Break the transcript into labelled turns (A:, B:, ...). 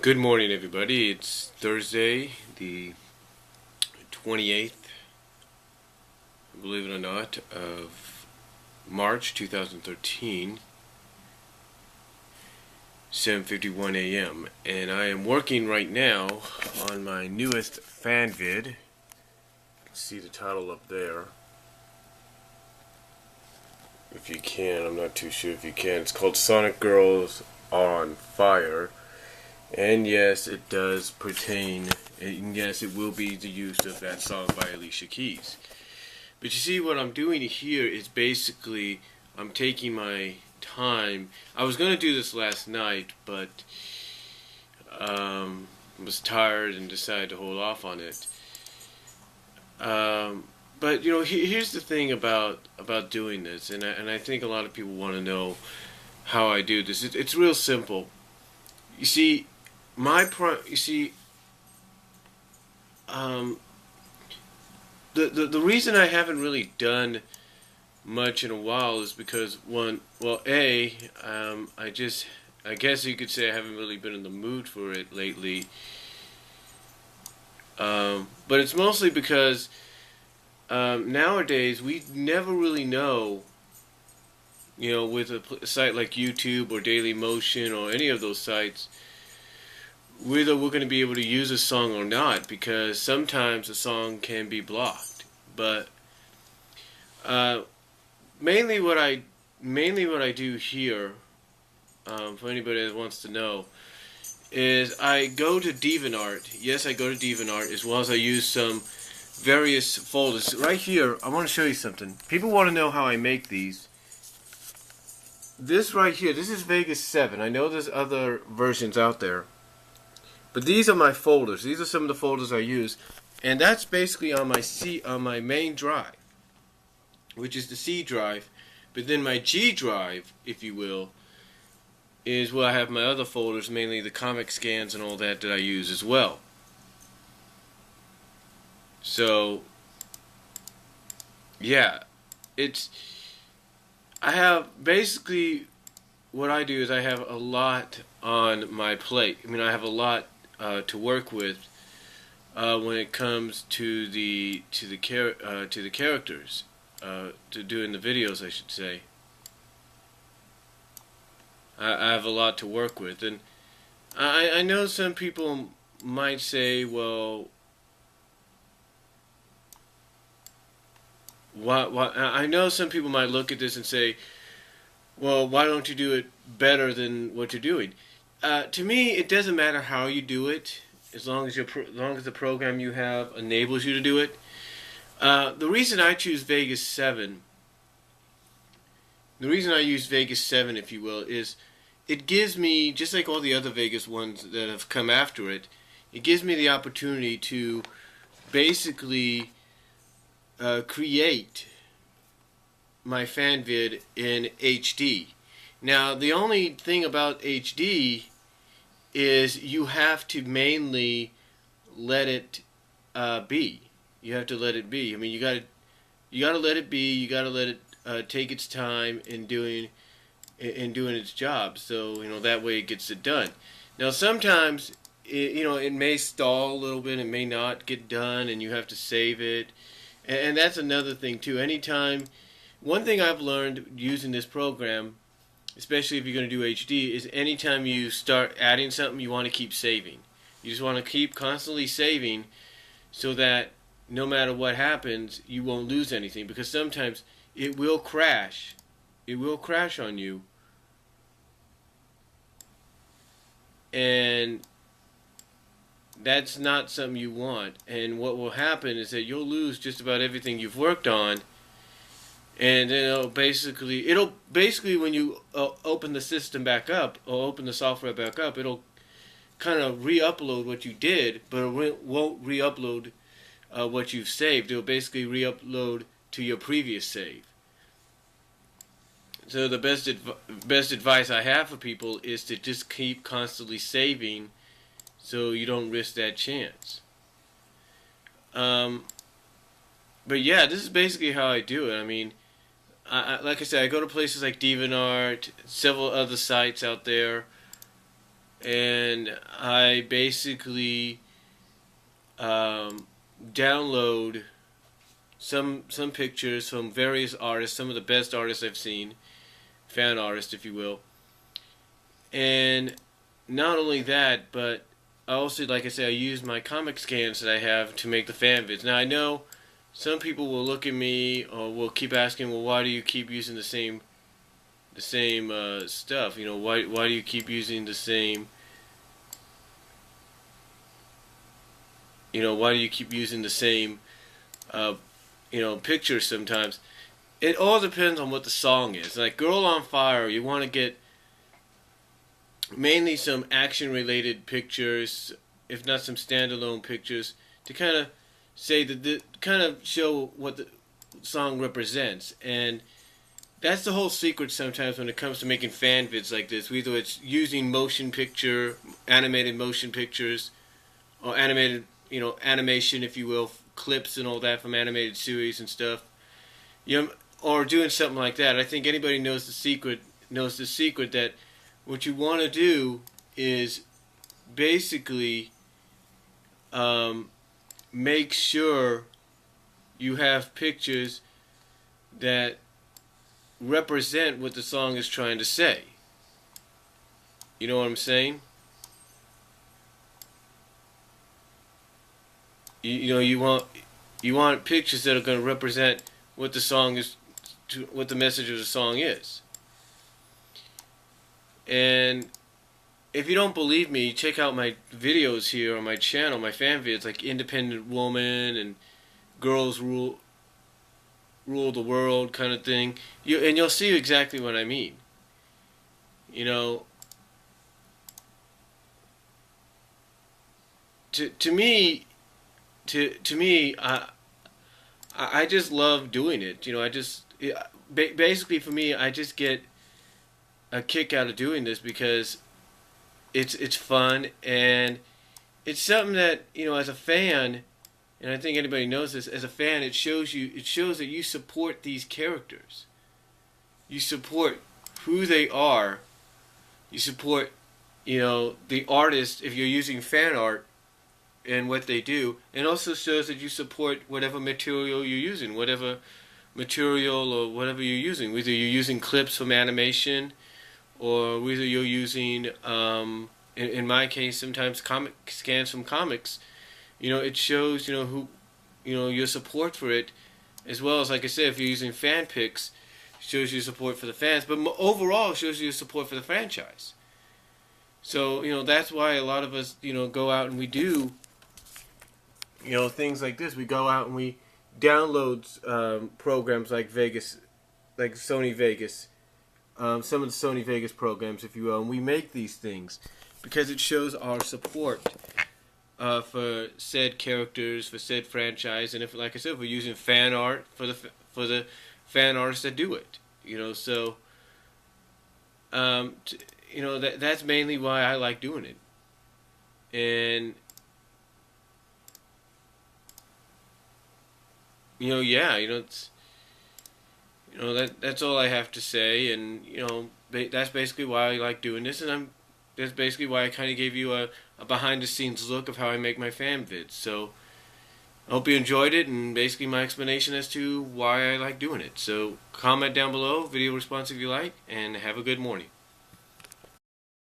A: Good morning, everybody. It's Thursday, the 28th, believe it or not, of March 2013, 7:51 a.m. And I am working right now on my newest Fanvid. You can see the title up there. If you can, I'm not too sure if you can. It's called Sonic Girls Are on Fire. And yes, it does pertain, and yes, it will be the use of that song by Alicia Keys. But you see, what I'm doing here is basically, I'm taking my time. I was going to do this last night, but was tired and decided to hold off on it. But you know, here's the thing about doing this, and I think a lot of people want to know how I do this. It's real simple. You see, the reason I haven't really done much in a while is because I guess you could say I haven't really been in the mood for it lately. But it's mostly because nowadays we never really know, you know, with a site like YouTube or Daily Motion or any of those sites, whether we're going to be able to use a song or not, because sometimes a song can be blocked. But mainly what I do here, for anybody that wants to know, is I go to DeviantArt. Yes, I go to DeviantArt, as well as I use some various folders. Right here, I want to show you something. People want to know how I make these. This right here, this is Vegas 7. I know there's other versions out there, but these are my folders. These are some of the folders I use, and that's basically on my main drive, which is the C drive. But then my G drive, if you will, is where I have my other folders, mainly the comic scans and all that I use as well. So yeah, I have basically, what I do is I have a lot on my plate. I mean, I have a lot to work with when it comes to the characters, to doing the videos, I should say. I have a lot to work with, and I know some people might say, well, I know some people might look at this and say, well, why don't you do it better than what you're doing? To me, it doesn't matter how you do it, as long as the program you have enables you to do it. The reason I choose Vegas 7, the reason I use Vegas 7, if you will, is it gives me, just like all the other Vegas ones that have come after it, it gives me the opportunity to basically create my Fanvid in HD. Now, the only thing about HD is you have to mainly let it be. You have to let it be. I mean, you gotta let it be. You gotta let it take its time in doing its job. So, you know, that way it gets it done. Now, sometimes it may stall a little bit. It may not get done, and you have to save it. And that's another thing too. One thing I've learned using this program, especially if you're going to do HD, is anytime you start adding something, you want to keep saving. You just want to keep constantly saving, so that no matter what happens, you won't lose anything. Because sometimes it will crash. It will crash on you. And that's not something you want. And what will happen is that you'll lose just about everything you've worked on. And then it'll basically when you open the system back up, or open the software back up, it'll kind of re-upload what you did, but it won't re-upload what you've saved. It'll basically re-upload to your previous save. So the best advice I have for people is to just keep constantly saving, so you don't risk that chance. But yeah, this is basically how I do it. I mean, like I said, I go to places like DeviantArt, several other sites out there, and I basically download some pictures from various artists, some of the best artists I've seen, fan artists, if you will. And not only that, but I also, like I said, I use my comic scans that I have to make the fan vids. Now I know some people will look at me or will keep asking, well, why do you keep using the same stuff? You know, why do you keep using the same? You know, why do you keep using the same? Pictures sometimes. It all depends on what the song is. Like "Girl on Fire," you want to get mainly some action-related pictures, if not some standalone pictures, to kind of say kind of show what the song represents. And that's the whole secret sometimes when it comes to making fan vids like this. Either it's using animated motion pictures, or animated, animation, if you will, clips and all that from animated series and stuff. Or doing something like that. I think anybody knows the secret that what you want to do is basically make sure you have pictures that represent what the song is trying to say. You know what I'm saying? You want pictures that are going to represent what the song is, what the message of the song is. And if you don't believe me, check out my videos here on my channel, my fan vids, like Independent Woman and Girls Rule the World kind of thing. And you'll see exactly what I mean. To me, I just love doing it. Basically for me, I just get a kick out of doing this because it's fun, and it's something that, as a fan, and I think anybody knows this, as a fan, it shows that you support these characters. You support who they are. You support, the artist if you're using fan art and what they do, and also shows that you support whatever material you're using, whatever material or whatever you're using. Whether you're using clips from animation, or whether you're using, in my case, sometimes comic scans from comics. It shows, who, your support for it, as well as, like I said, if you're using fan pics, shows your support for the fans, but overall shows your support for the franchise. So, that's why a lot of us, go out and we do, things like this. We go out and we download programs like Sony Vegas, some of the Sony Vegas programs, if you will, and we make these things because it shows our support for said characters, for said franchise, and if, like I said, if we're using fan art for the fan artists that do it, so that's mainly why I like doing it, and it's. That's all I have to say, and that's basically why I like doing this, and that's basically why I kind of gave you a behind-the-scenes look of how I make my fan vids. So I hope you enjoyed it, and basically my explanation as to why I like doing it. So comment down below, video response if you like, and have a good morning.